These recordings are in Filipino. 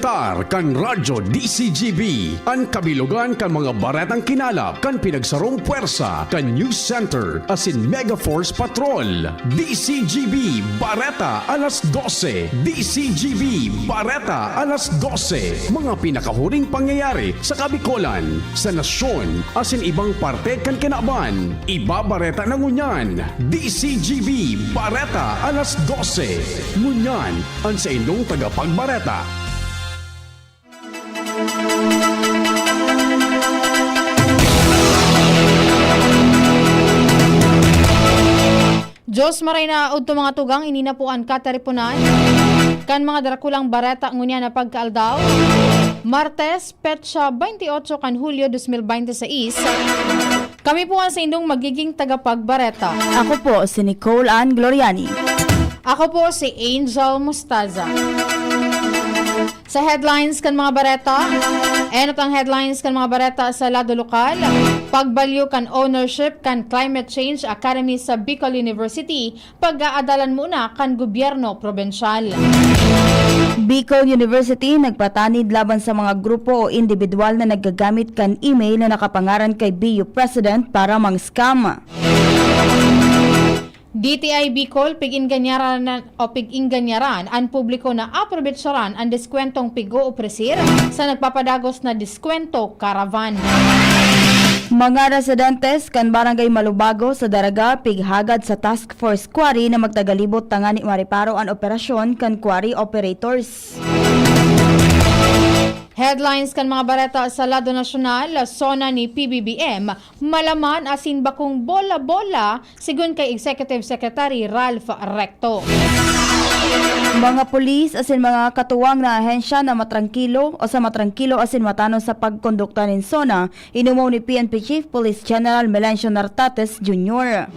Militar kan Radyo DCGB. Ang kabilugan kan mga baretang kinalap kan pinagsarong puwersa kan News Center asin Mega Force Patrol. DCGB Bareta alas 12. DCGB Bareta alas 12. Mga pinakahuring pangyayari sa Kabikolan, sa nasyon asin ibang parte kan kinaban. Ibabareta ng Ngunyan. DCGB Bareta alas 12. Ngunyan ang sa inyong tagapagbareta. Diyos maray na udto mga tugang ininapuan ka taripunan kan mga darakulang bareta ngunya na pagkaaldaw Martes, petsa 28 kan Hulyo 2026. Kami po ang sa indong magiging tagapagbareta. Ako po si Nicole Ann Gloriani. Ako po si Angel Mustaza. Sa headlines kan mga bareta, ang headlines kan mga bareta sa lado lokal, pagbalyo kan ownership kan Climate Change Academy sa Bicol University, pag-aadalan muna kan gobyerno probensyal. Bicol University nagpatanid laban sa mga grupo o individual na naggagamit kan email na nakapangaran kay BU President para mang-scam. DTI Bicol pig-inganyaran ang publiko na aprobetsaran ang diskwentong pigo o presir sa nagpapadagos na diskwento caravan. Mga residentes kan Barangay Malubago sa Daraga pighagad sa Task Force Quarry na magtagalibot tangani mariparo ang operasyon kan quarry operators. Headlines kan mga bareta sa lado nasyonal, sona ni PBBM, malaman asin bakong bola-bola sigun kay Executive Secretary Ralph Recto. Mga pulis asin mga katuwang na ahensya na matrangkilo o sa matrangkilo asin matano sa pagkondukta nin SONA, inumaw ni PNP Chief Police General Melencio Nartates Jr.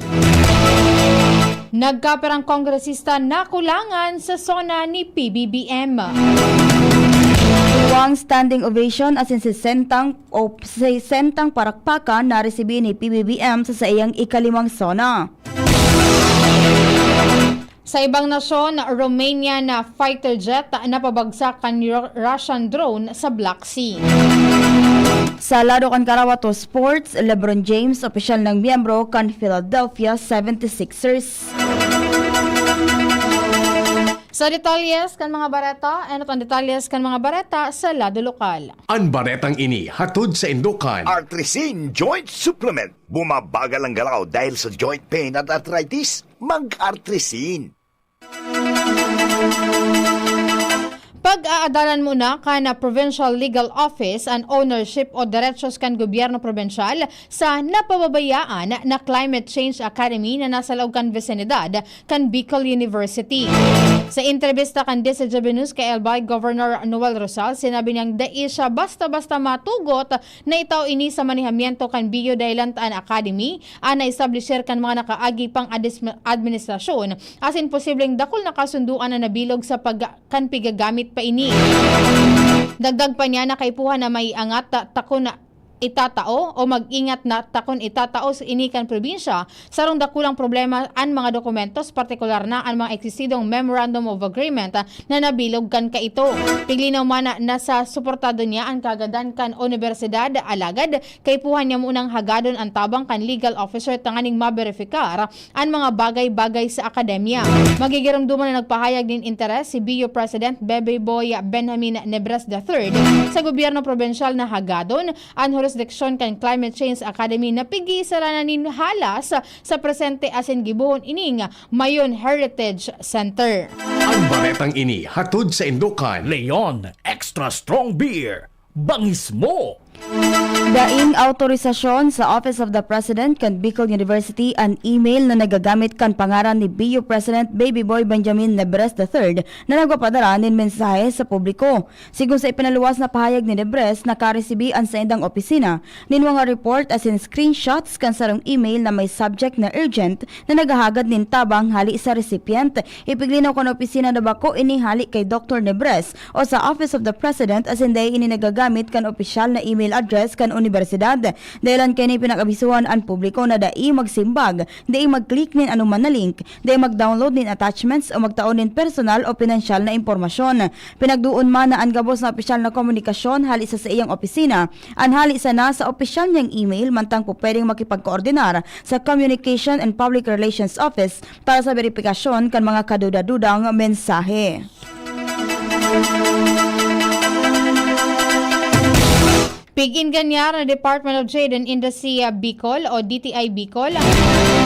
Nagkaperang kongresista na kulangan sa SONA ni PBBM. Tuwang standing ovation asin si sentang parakpakan na resibi ni PBBM sa iyang ikalimang SONA. Sa ibang nasyon, Romania na fighter jet na pabagsak kan Russian drone sa Black Sea. Sa lado kan Karawato Sports, LeBron James, opisyal ng miyembro kan Philadelphia 76ers. Sa detalyes kan mga bareta, ang detalyes kan mga bareta sa lado lokal. Ang baretang ini hatod sa Indukan. Artrisin Joint Supplement. Bumabagal ang galaw dahil sa joint pain at arthritis. Mag-Artrisin. Pag-aadalan muna ka na Provincial Legal Office ang ownership o derechos kan gobyerno probensyal sa napababayaan na Climate Change Academy na nasa loob kan vicinidad kan Bicol University. Sa entrevista kan DCGB News kay Albay Governor Noel Rosal, sinabi niyang dai siya basta-basta matugot na itaw ini sa manihamiento kan BU Dailantan Academy na establisher kan mga nakaagi pang administrasyon asin posibleng dakol na kasunduan na nabilog sa kan pigagamit pa ini. Dagdag pa niya na kaipuhan na may angat takon na itatao o mag-ingat na takon itatao sa inikan probinsya sarong dakulang problema ang mga dokumentos, partikular na ang mga eksisidong Memorandum of Agreement na nabilog kan kaito. Piglinaw man na sa suportado niya ang kagadan kan Universidad alagad kaipuhan niya munang hagadon ang tabang kan legal officer tanganing maberifika ang mga bagay-bagay sa akademya. Magigiramduman na nagpahayag din interes si BU President Bebe Boy Benjamin Nebres III sa gobyerno probensyal na hagadon ang jurisdiction kan Climate Change Academy na pigisaranin halas sa presente asin gibuhon ining Mayon Heritage Center. Ang baretang ini hatod sa Indukan. Leon Extra Strong Beer. Bangis mo! Daing autorisasyon sa Office of the President kan Bicol University ang email na nagagamit kan pangaran ni BU President Baby Boy Benjamin Nebres III na nagpapadala nin mensahe sa publiko. Sigun sa ipinaluwas na pahayag ni Nebres, nakaresibi ang sa indang opisina nin mga report as in screenshots kan sarong email na may subject na urgent na nagahagad nin tabang hali sa recipient. Ipiglinaw kan opisina na bako ini hali kay Dr. Nebres o sa Office of the President as in day ini nagagamit kan opisyal na email email address kan universidad. Dahilan kay ni pinag-abisuhan ang publiko na dai magsimbag, dai mag-click nin anuman na link, dai mag-download nin attachments o magtaon nin personal o pinansyal na impormasyon. Pinagduon man na ang gabos na opisyal na komunikasyon hali sa iyang opisina, anhali sa na sa opisyal niyang email mantang po pwedeng makipagkoordinar sa Communication and Public Relations Office para sa verifikasyon kan mga kaduda-dudang mensahe. Pigin ganyar na Department of Trade and Industry Bicol o DTI Bicol,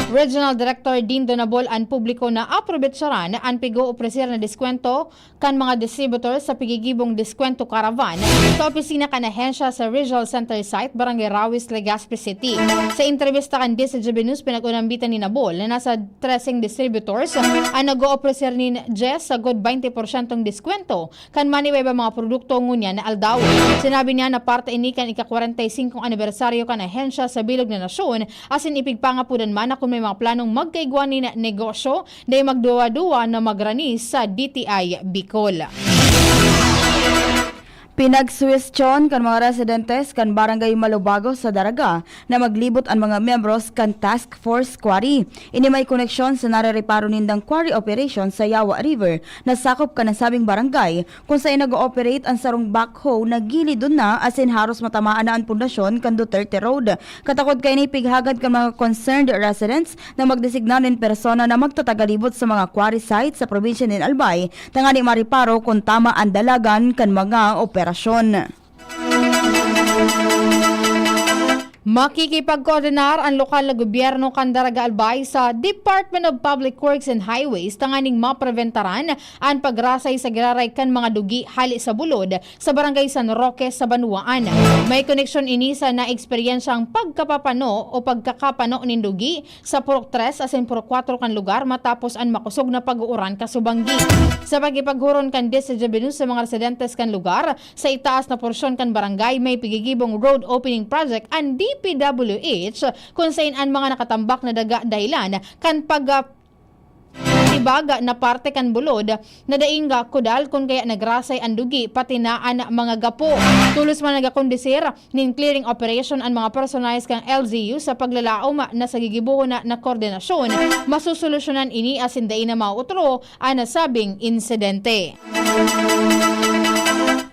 Regional Director Dean Donabol ang publiko na aprobetsaran ang pigo opresir na diskwento kan mga distributors sa pigigibong diskwento caravan sa opisina kan ahensya sa Regional Center Site, Barangay Rawis, Legazpi City. Sa entrevista kan DCGB News, pinag-unambitan ni Nabol na nasa 13 distributors ang nag-o-opresir ni Jess sa good 20% diskwento kan maniway ba mga produkto ngunya na aldaw. Sinabi niya na parte ini kan ika-45 anibersaryo kan ahensya sa bilog na nasyon asin ipigpangapudan man na kung may mga planong magkaigwani na negosyo day magduwa-duwa na magrani sa DTI Bicol. Pinagsuwestyon kan mga residentes kan Barangay Malubago sa Daraga na maglibot ang mga membros kan Task Force Quarry. Ini may koneksyon sa narereparo nindang quarry operation sa Yawa River na sakop kan sabing barangay kung saan nag-ooperate ang sarong backhoe na gilidon na asin haros matamaan na ang pundasyon kan Duterte Road. Katakod kay ni pighagad kan mga concerned residents na magdesignar nin persona na magtatagalibot sa mga quarry sites sa probinsya nin Albay tangani mariparo kung tama ang dalagan kan mga operasyon. Makikipagkoordinar ang lokal na gobyerno kan Daraga Albay sa Department of Public Works and Highways tanganing mapreventaran ang pagrasay sa giraray kan mga dugi hali sa bulod sa Barangay San Roque sa Banuaan. May koneksyon ini sa na-eksperyensyang pagkapapano o pagkakapano nin dugi sa Purok 3 asin Purok 4 kan lugar matapos ang makusog na pag-uuran kasubanggi. Sa pagipaghuron kan DCGB News sa mga residentes kan lugar sa itaas na porsyon kan barangay may pigigibong road opening project and DPWH kung saan ang mga nakatambak na daga dahilan kan ibaga na parte kan bulod na dainga kudal kung kaya nagrasay ang dugi pati na ang mga gapo. Tulos man nagakondisir nin clearing operation ang mga personalized kang LGU sa paglalaom na sa gigibuho na koordinasyon. Masusolusyonan ini asin dain na mautro ang nasabing insidente.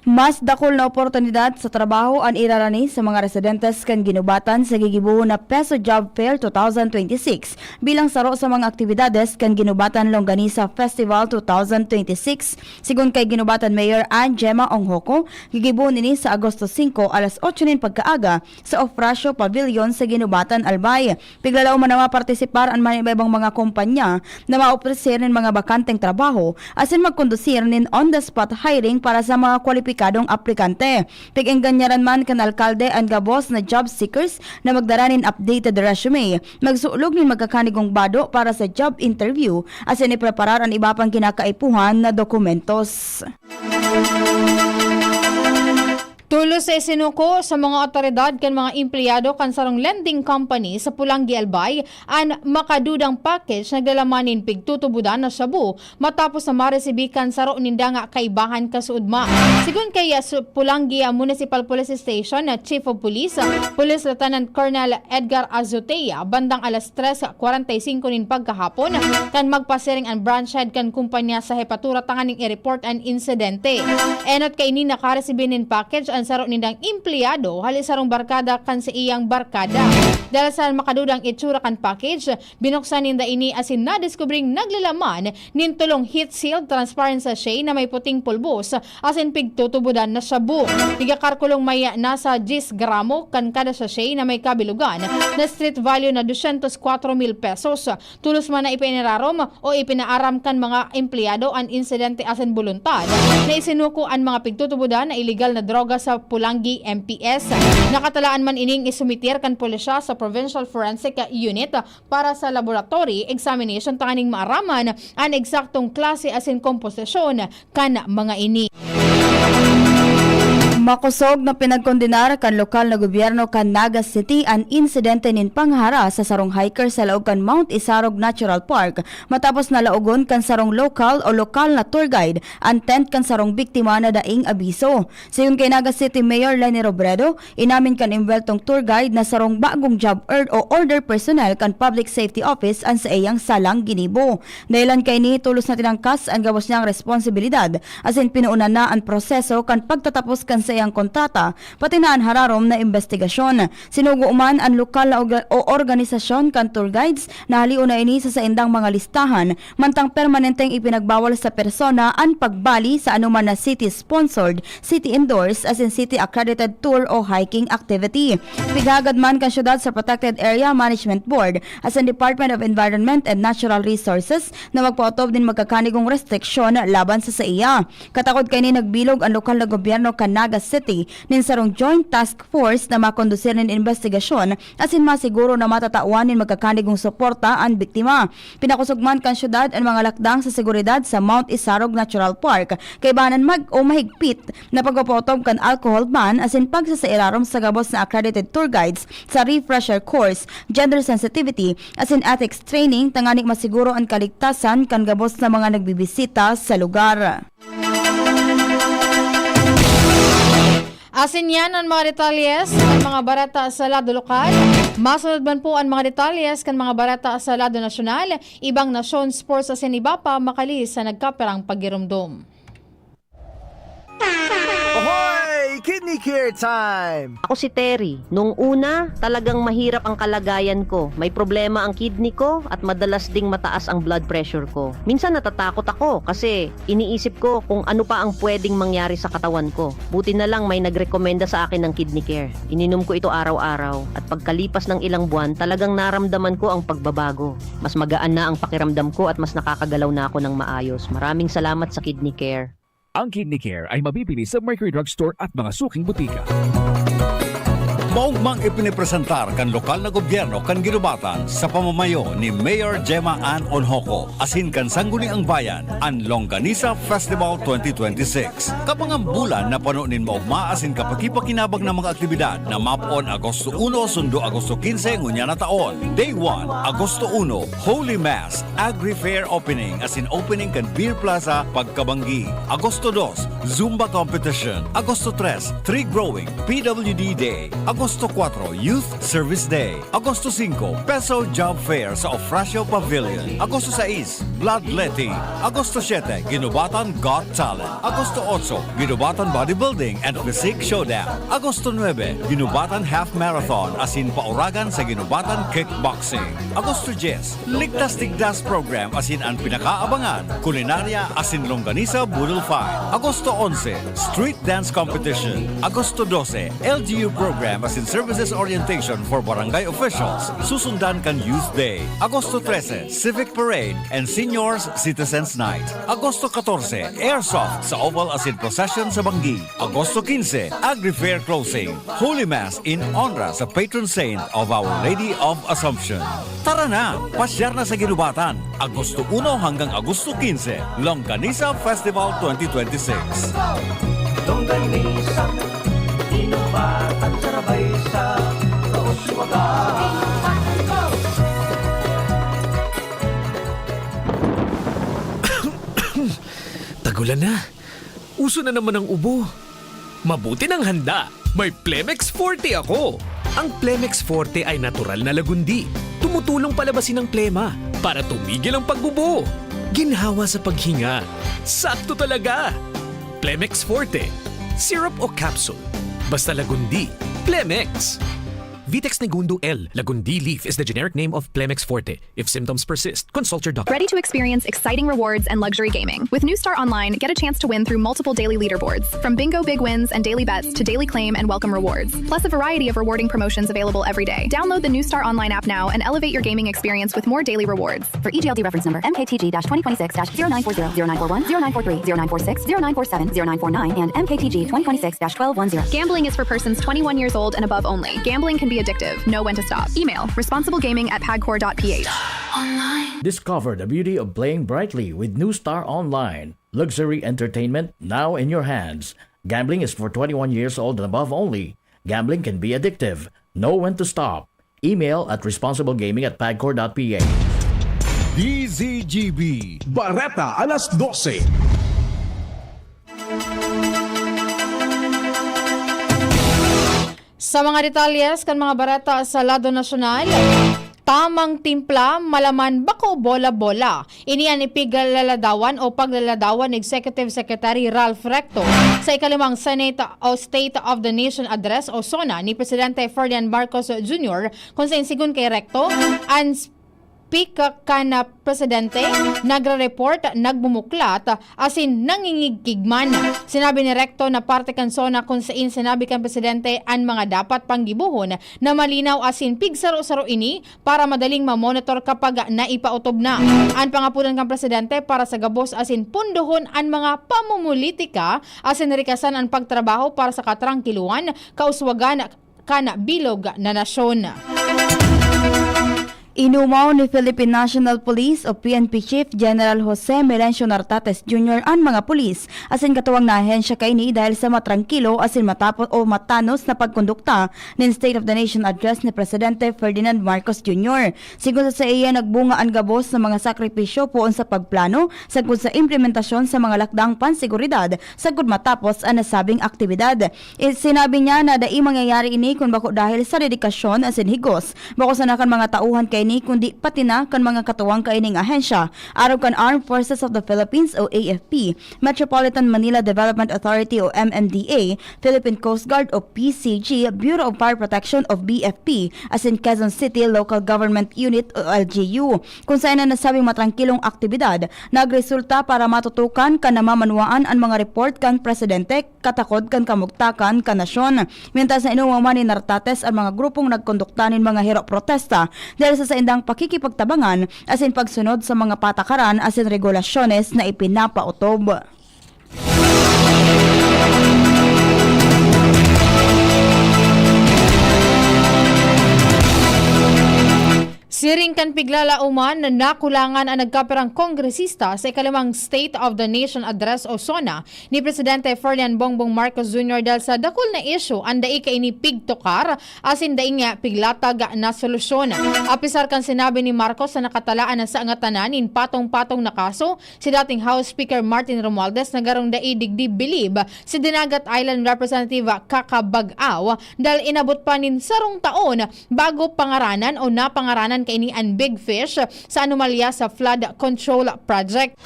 Mas dakol na oportunidad sa trabaho ang irarani sa mga residentes kan ginubatan sa gigibuho na Peso Job Fair 2026 bilang saro sa mga aktibidades kan ginubatan Longganisa Festival 2026. Sigun kay ginubatan Mayor Ann Gemma Onghoko, gigibuho nini sa Agosto 5 alas 8 nin pagkaaga sa Ofracio Pavilion sa ginubatan Albay. Piglalaw man na mapartisipar ang ibang mga kumpanya na maopresir nin mga bakanteng trabaho asin magkondusir nin on-the-spot hiring para sa mga kwalipikadong aplikante. Pig-engganyaran man kan alkalde ang gabos na job seekers na magdaranin updated resume. Magsuulog nin magkakanigong bado para sa job interview asin ipreparar ang iba pang kinakaipuhan na dokumentos. Tulos sa isinuko sa mga otoridad kan mga empleyado kan sarong lending company sa Pulangi Albay ang makadudang package na galamanin pigtutubudan na Shabu matapos na maresibikan saro nindanga kaibahan kasuudma. Sigun kay Pulangi Municipal Police Station na Chief of Police, Police Lieutenant Colonel Edgar Azutea bandang alas 3:45 nin pagkahapon kan magpasiring ang branch head kan kumpanya sa Hepatura tanganing i-report ang insidente. Enot kay ni nakaresibinin package ang saro nindang empleyado hali sarong barkada kan sa iyang barkada. Dahil sa makadudang itsura kan package, binuksan ninda ini asin na-discovering naglalaman nin tulong heat sealed transparent sachet na may puting pulbos asin pigtutubudan na Shabu. Tigakarkulong may nasa 10 gramo kan kada sachet na may kabilugan na street value na 204,000 pesos. Tulos man na ipinirarom o ipinaaram kan mga empleyado ang insidente asin voluntad na isinuko ang mga pigtutubudan na illegal na droga sa Pulangi MPS. Nakatalaan man ining isumitir kan pulisya sa Provincial Forensic Unit para sa laboratory examination tanganing maaraman ang eksaktong klase asin komposisyon kan mga ini. Makusog na pinagkondenar kan lokal na gobyerno kan Naga City ang insidente nin panghara sa sarong hiker sa laog kan Mount Isarog Natural Park matapos nalaugon kan sarong lokal na tour guide ang tent kan sarong biktima na daing abiso. Sayon kay Naga City Mayor Lenny Robredo, inamin kan imbeltong tour guide na sarong bagong job order personnel kan Public Safety Office ang sa iyang salang ginibo. Dahilan kay ni tulos na tinangkas ang gawas niyang responsibilidad asin pinuunan na ang proseso kan pagtatapos kan sa iyang kontrata pati na ang hararom na investigasyon. Sinugo man ang lokal na organisasyon kan tour guides na haliw na ini sa indang mga listahan mantang permanenteng ipinagbawal sa persona ang pagbali sa anuman na city-sponsored, city-endorsed as in city-accredited tour o hiking activity. Pigagad man kan syudad sa Protected Area Management Board as in Department of Environment and Natural Resources na magpautob din magkakanigong restriksyon laban sa iya. Katakod kay ni nagbilog ang lokal na gobyerno kan Naga City nin sarong joint task force na makondusir nin investigasyon asin masiguro na matatawan nin magkakanigong suporta ang biktima. Pinakusugman kan syudad ang mga lakdang sa seguridad sa Mount Isarog Natural Park kay banan mahigpit na pagpapotob kan alcohol ban asin pagsasairarom sa gabos na accredited tour guides sa refresher course, gender sensitivity asin ethics training tanganing masiguro ang kaligtasan kan gabos na mga nagbibisita sa lugar. Asin yan ang mga detalles ng mga barata sa lado lokal. Masunod man po ang mga detalles kan mga barata sa lado nasyonal. Ibang nasyon sports asin iba pa makali sa nagkaperang pagirumdum. Ahoy! Kidney Care Time! Ako si Terry. Nung una, talagang mahirap ang kalagayan ko. May problema ang kidney ko at madalas ding mataas ang blood pressure ko. Minsan natatakot ako kasi iniisip ko kung ano pa ang pwedeng mangyari sa katawan ko. Buti na lang may nagrekomenda sa akin ng Kidney Care. Ininom ko ito araw-araw at pagkalipas ng ilang buwan, talagang naramdaman ko ang pagbabago. Mas magaan na ang pakiramdam ko at mas nakakagalaw na ako ng maayos. Maraming salamat sa Kidney Care. Ang Kidney Care ay mabibili sa Mercury Drugstore at mga suking butika. Maugmang ipinipresentar kan lokal na gobyerno kan ginubatan sa pamamayo ni Mayor Gemma Ann Onhoco asin kan sangguniang bayan ang Longganisa Festival 2026. Kapangang bulan na panunin maugma asin kapakipakinabang ng mga aktibidad na mapon Agosto 1 sundo Agosto 15 ngunya na taon. Day 1, Agosto 1, Holy Mass, Agri Fair Opening asin opening kan Beer Plaza Pagkabanggi. Agosto 2, Zumba Competition. Agosto 3, Tree Growing, PWD Day. Agosto 4, Youth Service Day. Agosto 5, Peso Job Fair sa Ofracio Pavilion. Agosto 6, Bloodletting. Agosto 7, Ginubatan Got Talent. Agosto 8, Ginubatan Bodybuilding and Physique Showdown. Agosto 9, Ginubatan Half Marathon asin pauragan sa Ginubatan Kickboxing. Agosto 10, Ligtas Tigdas Program asin ang pinakaabangan, kulinarya asin longganisa Budol Fight. Agosto 11, Street Dance Competition. Agosto 12, LGU Program asin Services Orientation for Barangay Officials. Susundan kan Youth Day. Agosto 13, Civic Parade and Seniors Citizens Night. Agosto 14, Airsoft sa Oval asin Procession sa Banggi. Agosto 15, Agri Fair Closing. Holy Mass in honor sa patron saint of Our Lady of Assumption. Tara na, pasyar na sa Ginubatan. Agosto 1 hanggang Agosto 15, Longganisa Festival 2026. Longganisa, Ginubatan, sarabay sa kauswagan. Tagulan na. Uso na naman ang ubo. Mabuti ng handa. May Plemex Forte ako. Ang Plemex Forte ay natural na lagundi. Tumutulong palabasin ang plema para tumigil ang pagbubo. Ginhawa sa paghinga. Sakto talaga. Plemex Forte. Syrup o capsule. Basta lagundi. Plemex. Vitex Negundo L. Lagundi leaf is the generic name of Plemex Forte. If symptoms persist, consult your doctor. Ready to experience exciting rewards and luxury gaming? With New Star Online, get a chance to win through multiple daily leaderboards. From bingo big wins and daily bets to daily claim and welcome rewards. Plus a variety of rewarding promotions available every day. Download the New Star Online app now and elevate your gaming experience with more daily rewards. For EGLD reference number MKTG-2026-0940, 0941, 0943, 0946, 0947, 0949, and MKTG 2026-1210. Gambling is for persons 21 years old and above only. Gambling can be addictive. Know when to stop. Email responsiblegaming@pagcor.ph. Discover the beauty of playing brightly with New Star Online. Luxury entertainment now in your hands. Gambling is for 21 years old and above only. Gambling can be addictive. Know when to stop. Email at responsiblegaming@pagcor.ph. DZGB. Bareta alas 12. Sa mga detalyes kan mga barata sa lado nasyonal, tamang timpla, malaman bako bola-bola. Iniyan ipiglaladawan o paglaladawan ni Executive Secretary Ralph Recto sa ikalimang Senate o State of the Nation Address o SONA ni Presidente Ferdinand Marcos Jr. kung sa insigun kay Recto, ang speaker kana presidente nagre-report, nagbumuklat, asin nangingigkigman. Sinabi ni Recto na parte kan SONA kung saan sinabi kan presidente ang mga dapat panggibuhon na malinaw asin pigsaro-saro ini para madaling mamonitor kapag naipautob na. Ang pangapunan kan presidente para sa gabos asin punduhon ang mga pamumulitika asin rikasan ang pagtrabaho para sa katrangkiluan, kauswagan kana bilog na nasyon. Inumaw ni Philippine National Police o PNP Chief General Jose Melencio Nartates Jr. ang mga pulis asin katuwang na ahensya kaini dahil sa matrangkilo asin matapos o matanos na pagkondukta ng State of the Nation Address ni Presidente Ferdinand Marcos Jr. Sigun sa iya nagbunga ang gabos ng mga sakripisyo poon sa pagplano sagud sa implementasyon sa mga lakdang pansiguridad sagud matapos ang nasabing aktibidad. Sinabi niya na dai mangyayari ini kung bako dahil sa dedikasyon asin higos bako sa nakan mga tauhan kay ni kundi pati na kan mga katuwang kaining ahensya araw kan Armed Forces of the Philippines o AFP, Metropolitan Manila Development Authority o MMDA, Philippine Coast Guard o PCG, Bureau of Fire Protection of BFP, as in Quezon City Local Government Unit o LGU. Kung saan na nasabing matrangkilong aktibidad, nagresulta para matutukan kan namamanuaan ang mga report kan presidente katakod kan kamugtakan kan nasyon. Mientras na inuwaman ni Nartates ang mga grupong nagkonduktanin mga hero protesta dahil sa indang pakikipagtabangan asin pagsunod sa mga patakaran asin regulasyones na ipinapautob. Siring kan piglalauman na nakulangan ang nagkaperang kongresista sa ikalimang State of the Nation Address o SONA ni Presidente Ferdinand Bongbong Marcos Jr. dahil sa dakul na issue ang dai kay ni pigtokar asin dai nga piglatag na solusyon. Apisar kan sinabi ni Marcos na nakatalaan na sa angatanan patong-patong na kaso si dating House Speaker Martin Romualdez na garong dai digdi bilib si Dinagat Island Representative Kakabag-aw dahil inabot pa nin sarong taon bago pangaranan o napangaranan ini ang big fish sa anomalya sa flood control project.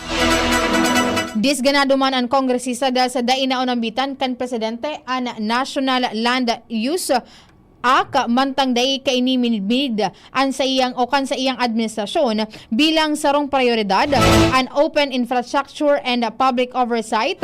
Disganado man ang kongresista dahil sa dainaon ambitan kan presidente ang National Land Use mantang dai kay ni minibid an sa iyang o kan sa iyang administrasyon bilang sarong prioridad an open infrastructure and public oversight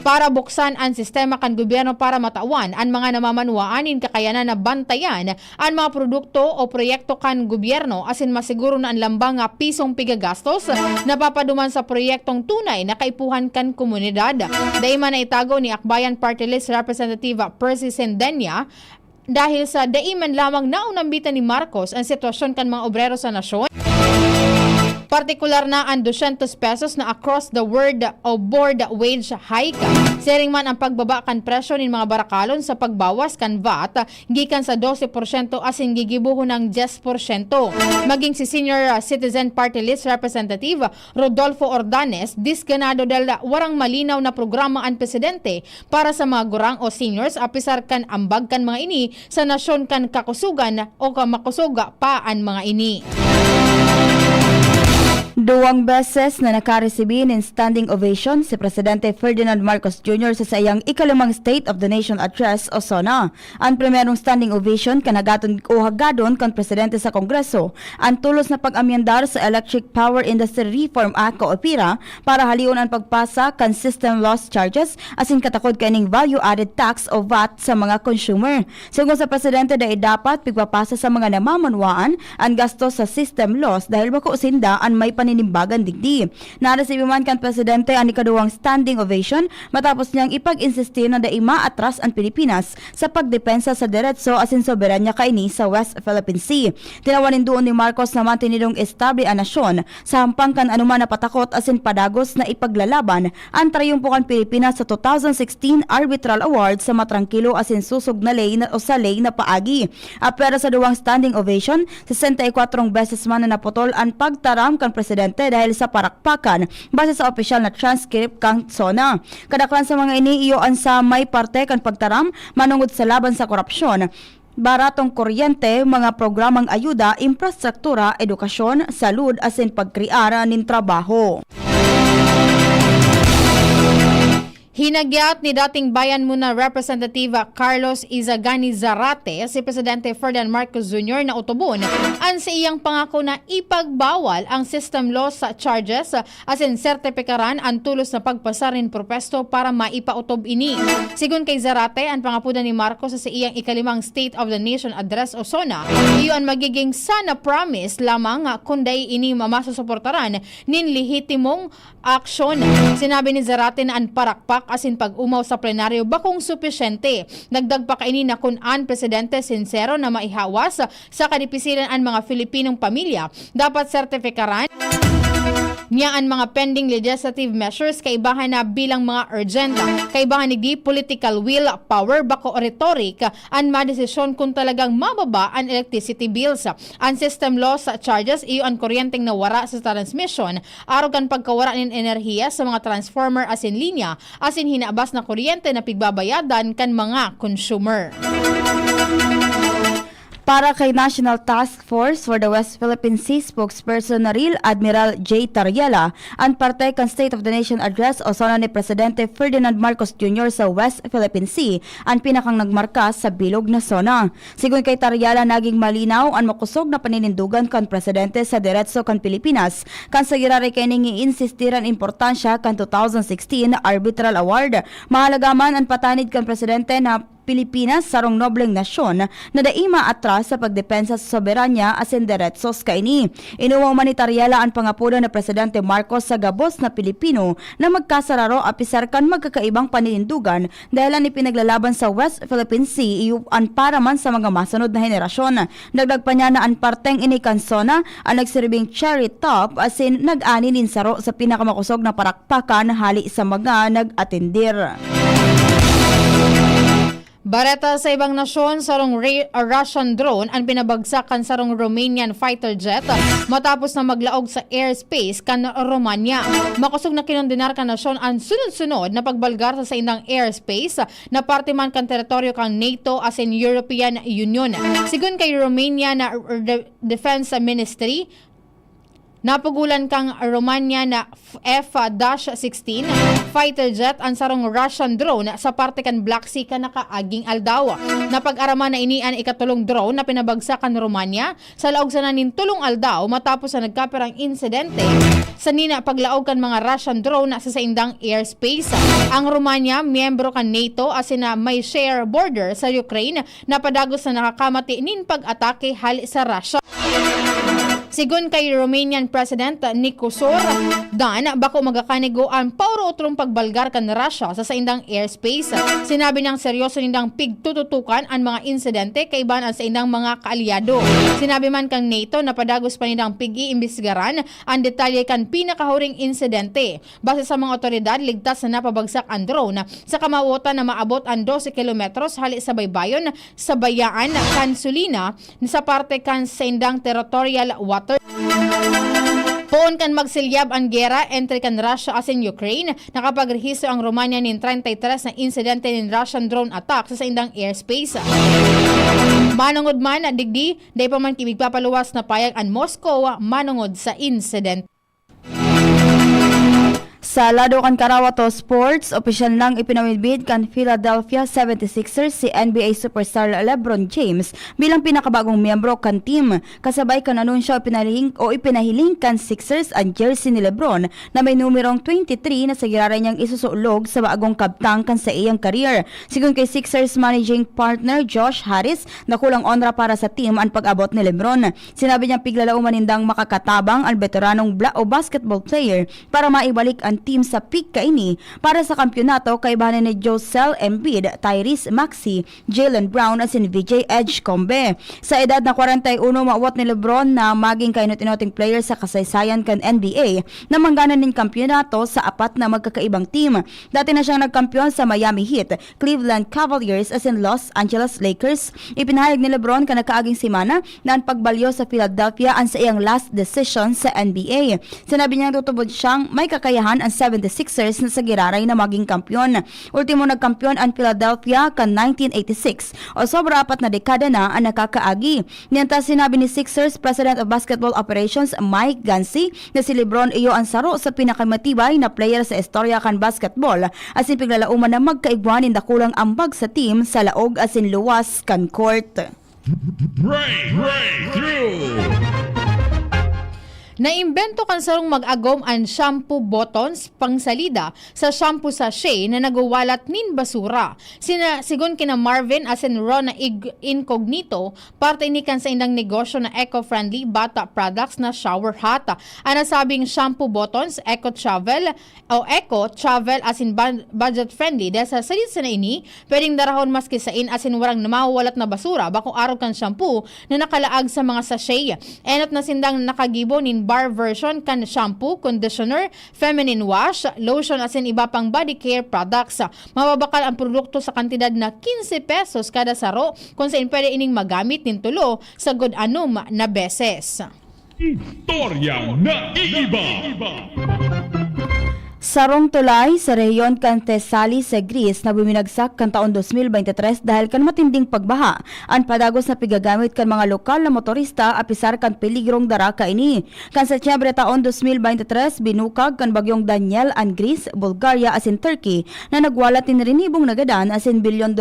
para buksan ang sistema kan gobyerno para matawan ang mga namamanuaanin kakayanan na bantayan ang mga produkto o proyekto kan gobyerno asin masiguro na ang lambang nga pisong pigagastos napapaduman sa proyektong tunay na kaipuhan kan komunidad. Dai man na itago ni Akbayan Party List Representative Percy Sendenya dahil sa daiman lamang naunambitan ni Marcos ang sitwasyon kan mga obrero sa nasyon. Partikular na ang 200 pesos na across the world o board wage hike. Sering man ang pagbaba kan presyo ng mga barakalon sa pagbawas kan VAT gikan sa 12% asin gigibuhon ng 10%. Maging si Senior Citizen Party List Representative Rodolfo Ordanes disganado dahil warang malinaw na programa ang presidente para sa mga gurang o seniors apisar kan ambag kan mga ini sa nasyon kan kakusugan o kamakusuga pa ang mga ini. Duwang beses na nakaresibi ng standing ovation si Presidente Ferdinand Marcos Jr. sa sayang ikalimang State of the Nation Address o SONA. Ang primerong standing ovation kanagaton o hagadon kan Presidente sa Kongreso ang tulos na pag-amyendar sa Electric Power Industry Reform Act o EPIRA para halion ang pagpasa kan system loss charges asin katakod kaning value added tax o VAT sa mga consumer. Sigon sa Presidente dahil dapat pigpapasa sa mga namamanuaan ang gasto sa system loss dahil bako sinda ang may paninimbagan digdi. Naresibi man kan presidente ang ikaduwang standing ovation matapos niyang ipag-insistir na daima atras ang Pilipinas sa pagdepensa sa diretso asin soberanya kaini sa West Philippine Sea. Tinawanin doon ni Marcos na mantinidong estable ang nasyon sa hampang kan anuman na patakot asin padagos na ipaglalaban ang trayumpo kan Pilipinas sa 2016 Arbitral Award sa matrangkilo asin susog na lay na o sa lay na paagi. Pero sa duwang standing ovation, 64 beses man na naputol ang pagtaram kan presidente dahil sa parakpakan base sa opisyal na transcript kang SONA. Kadaklan sa mga ini iyo ang sa may parte kan pagtaram manungod sa laban sa korupsyon, baratong kuryente, mga programang ayuda, infrastruktura, edukasyon, salud asin pagkriara nin trabaho. Hinagyat ni dating Bayan Muna Representative Carlos Izagani Zarate si Presidente Ferdinand Marcos Jr. na utubon ang sa iyang pangako na ipagbawal ang system loss charges asin sertipikaran ang tulos na pagpasarin propesto para maipautob ini. Sigun kay Zarate, ang pangapunan ni Marcos sa iyang ikalimang State of the Nation Address o SONA, iyon magiging sana promise lamang kunday ini mamasusuportaran nin lehitimong aksyon. Sinabi ni Zarate na ang parakpak asin pag-umaw sa plenaryo bakong supisyente. Nagdag pa kaini na kun ang presidente sincero na maihawas sa kadipisilan ang mga Filipinong pamilya, dapat sertifikaran niya ang mga pending legislative measures kaibahan na bilang mga urgent. Kaibahan ni political will, power, bako rhetoric ang madesisyon kung talagang mababa ang electricity bills. Ang system loss charges iyo ang kuryenteng nawara sa transmission, arogan pagkawara ng enerhiya sa mga transformer asin linya, asin hinabas na kuryente na pigbabayadan kan mga consumer. Para kay National Task Force for the West Philippine Sea spokesperson na Real Admiral J. Tariela, ang parte kan State of the Nation Address o SONA ni Presidente Ferdinand Marcos Jr. sa West Philippine Sea ang pinakang nagmarka sa bilog na SONA. Sigun kay Tariela, naging malinaw ang makusog na paninindugan kan Presidente sa diretso kan Pilipinas kan sa girari kay ningi insistiran importansya kan 2016 Arbitral Award. Mahalaga man ang patanid kan Presidente na Pilipinas sarong nobleng nasyon na daima atras sa pagdepensa sa soberanya asin diretsos kaini. Inuwang man ni Tariela ang pangapunan na Presidente Marcos sa gabos na Pilipino na magkasararo apisar kan magkakaibang paninindugan dahil ang ipinaglalaban sa West Philippine Sea iyuan para man sa mga masunod na henerasyon. Dagdag pa niya na ang parteng inikan SONA ang nagsirbing cherry top asin nag-ani ninsaro sa pinakamakusog na parakpakan hali sa mga nag-atendir. Bareta sa ibang nasyon, sarong Russian drone ang pinabagsakan sarong Romanian fighter jet matapos na maglaog sa airspace kan Romania. Makusog na kinondenar kan nasyon ang sunod-sunod na pagbalgar sa indang airspace na parte man kan teritoryo kan NATO as in European Union. Sigun kay Romania na Defense Ministry, napugulan kang Romania na F-16 fighter jet ang sarong Russian drone sa parte kan Black Sea ka nakaaging aldaw. Napag-araman na inian ikatulong drone na pinabagsakan Romania sa laog sa nanin tulong aldaw matapos na nagkapirang insidente sa nina paglaog kan mga Russian drone sa saindang airspace. Ang Romania, miyembro kan NATO asin na may share border sa Ukraine, napadagos na nakakamati nin pag-atake hali sa Russia. Sigun kay Romanian President Nicosor Dan, bako magakanigo ang pauro utrong pagbalgar kan Russia sa saindang airspace. Sinabi niyang seryoso nindang pigtututukan ang mga insidente kaiban ang saindang mga kaalyado. Sinabi man kang NATO na padagos pa nindang pig-iimbestigaran ang detalye kan pinakahuring insidente. Base sa mga otoridad, ligtas na napabagsak ang drone sa kamawota na maabot ang 12 kilometros hali sa baybayon sa bayaan kan Sulina sa parte kan saindang territorial water. Poon kan magsilyab ang gera entre kan Russia asin Ukraine, nakapagrehisto ang Romania nin 33 na insidente nin Russian drone attack sa saindang airspace. Manungod man digdi, day pa man kibigpapaluwas na payag ang Moscow manungod sa incident. Sa lado kan Karawato Sports, opisyal nang ipinamidbid kan Philadelphia 76ers si NBA superstar LeBron James bilang pinakabagong miyembro kan team. Kasabay kan anunsyo ipinahiling kan Sixers ang jersey ni LeBron na may numerong 23 na sa giraray niyang isusulog sa bagong kabtang kan sa iyang career. Sigun kay Sixers managing partner Josh Harris, nakulang onra para sa team ang pag-abot ni LeBron. Sinabi niyang piglalauman nindang makakatabang ang veteranong basketball player para maibalik ang team sa peak kaini para sa kampyonato kay bahanan ni Joel Embiid, Tyrese Maxey, Jaylen Brown at VJ Edgecombe. Sa edad na 41, maawat ni LeBron na maging kainot-inoting player sa kasaysayan kan NBA na mangganan ng kampyonato sa 4 na magkakaibang team. Dati na siyang nagkampiyon sa Miami Heat, Cleveland Cavaliers at Los Angeles Lakers. Ipinahayag ni LeBron ka nakaaging simana na ang pagbalyo sa Philadelphia ang sa iyang last decision sa NBA. Sinabi niyang tutubod siyang may kakayahan ang 76ers na sa giraray na maging kampyon. Ultimo nagkampiyon ang Philadelphia kan 1986 o sobra 4 na dekada na ang nakakaagi. Niyanta sinabi ni Sixers President of Basketball Operations Mike Gansey na si LeBron iyo ang saro sa pinakamatibay na player sa istorya kan basketball asin piglalauman na magkaigwan in dakulang ambag sa team sa laog asin luwas kan court. Naimbento kan sarong mag-agom ang shampoo buttons pangsalida sa shampoo sachet na nagawalat nin basura. Sigon kina Marvin asin Ron na incognito, parte ni kan sa indang negosyo na eco-friendly bata products na shower hat. Ang nasabing shampoo buttons, eco-travel asin budget friendly dahil sa salit sa na ini, pwedeng darahon maski sain asin warang namawalat na basura bako araw kan shampoo na nakalaag sa mga sachet. Enot na sindang nakagibo nin bar version kan shampoo, conditioner, feminine wash, lotion asin iba pang body care products. Mababakal ang produkto sa kantidad na 15 pesos kada saro kung saan pwede ining magamit nin tulo sa good anum na beses. Istorya na iiba. Sarong tulay sa rehiyon kan Thesali sa Greece na buminagsak kan taon 2023 dahil kan matinding pagbaha. Ang padagos na pigagamit kan mga lokal na motorista apisar kan peligrong dara kaini. Kan Setyembre taon 2023 binukag kan bagyong Daniel ang Greece, Bulgaria asin Turkey na nagwalat tin rinibong nagadan asin $1 bilyon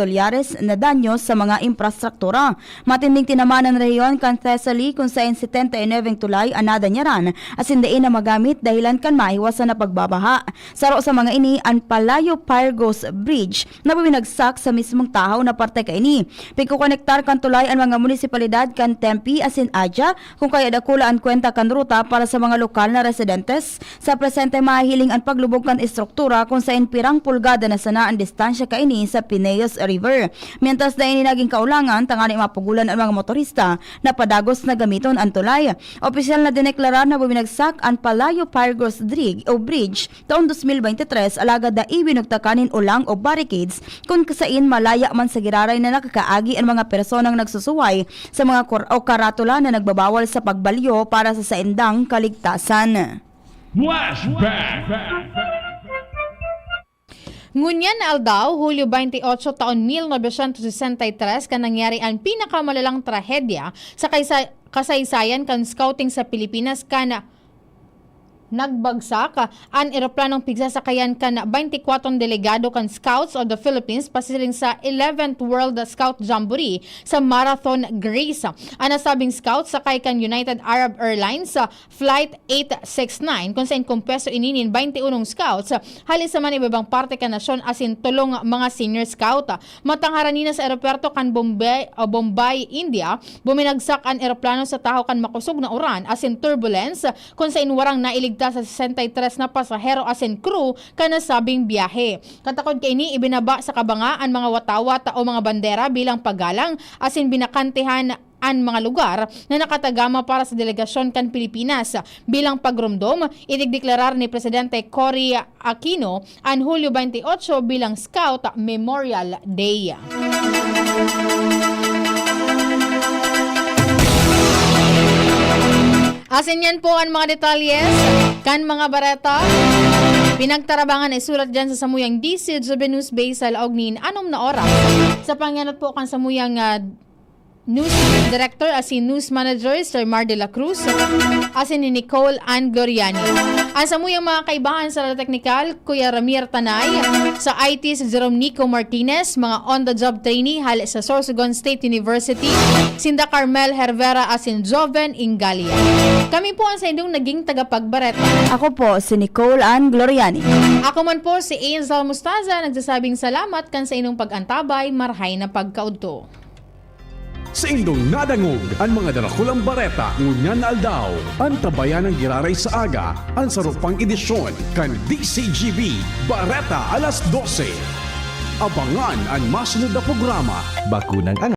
na danyo sa mga infrastruktura. Matinding tinamaan ang rehiyon kan Thesali kung saan 79 tulay anada nyaran asin dain na magamit dahilan kan maiwasan na pagbabaha. Saro sa mga ini ang Palayo Pyrgos Bridge na buminagsak sa mismong tahaw na parte kaini. Pagkukonektar kan tulay ang mga munisipalidad kan Tempe asin Adya kung kaya dakula ang kwenta kan ruta para sa mga lokal na residentes. Sa presente mahihiling ang paglubog kan istruktura kung saan pirang pulgada na sana ang distansya kaini sa Pineios River. Mientras na ini naging kaulangan tangani mapugulan ang mga motorista na padagos na gamiton ang tulay. Opisyal na dineklara na buminagsak ang Palayo Pyrgos Bridge taon 2023 alaga da ibinugtakanin ulang o barricades kung kasain malaya man sa giraray na nakakaagi ang mga personang nagsusuway sa mga karatula na nagbabawal sa pagbalyo para sa saindang kaligtasan. Flashback. Ngunyan aldaw, Hulyo 28 taon 1963 kan nangyari ang pinakamalalang trahedya sa kasaysayan kan scouting sa Pilipinas kan nagbagsak ang eroplanong pigsasakayan kan 24 delegado kan Scouts of the Philippines pasiling sa 11th World Scout Jamboree sa Marathon, Greece. Ang nasabing Scouts sakay kan United Arab Airlines sa Flight 869 kung saan kumpeso ininin 21 Scouts halis sa man ibabang parte kan nasyon asin tulong mga senior scout. Matangharan nina sa aeroperto kan Bombay, India, buminagsak ang eroplano sa tahaw kan makusog na uran asin turbulence kung saan warang nailig sa 63 na pasahero asin crew kanasabing biyahe. Katakod kay ni ibinaba sa kabanga ang mga watawat o mga bandera bilang paggalang asin binakantehan ang mga lugar na nakatagama para sa delegasyon kan Pilipinas. Bilang pagrumdom, idigdeklarar ni Presidente Cory Aquino ang Hulyo 28 bilang Scout Memorial Day. Asin yan po ang mga detalyes kan mga bareta. Pinagtarabangan ay sulat dyan sa samuyang DC News Base sa laog ni 6 na oras. Sa pangyanot po kan samuyang News Director asin News Manager Sir Mar de la Cruz asin ni Nicole Ann Gloriani. Asa mo yung mga kaibahan sa technical, Kuya Ramir Tanay, sa IT si Jerome Nico Martinez, mga on-the-job trainee hali sa Sorsogon State University, Sinda Carmel Hervera asin Joven Ingalia. Kami po ang sa inyong naging tagapagbareta. Ako po si Nicole Ann Gloriani. Ako man po si Angel Mustaza, nagsasabing salamat kan sa inyong pag-antabay, marhay na pagkaudto. Sa indong nadangog ang mga darakulang bareta ngunyan aldaw. Ang tabayan ng giraray sa aga ang sarupang edisyon kan DCGB Bareta alas 12. Abangan ang masunod na programa. Bakunang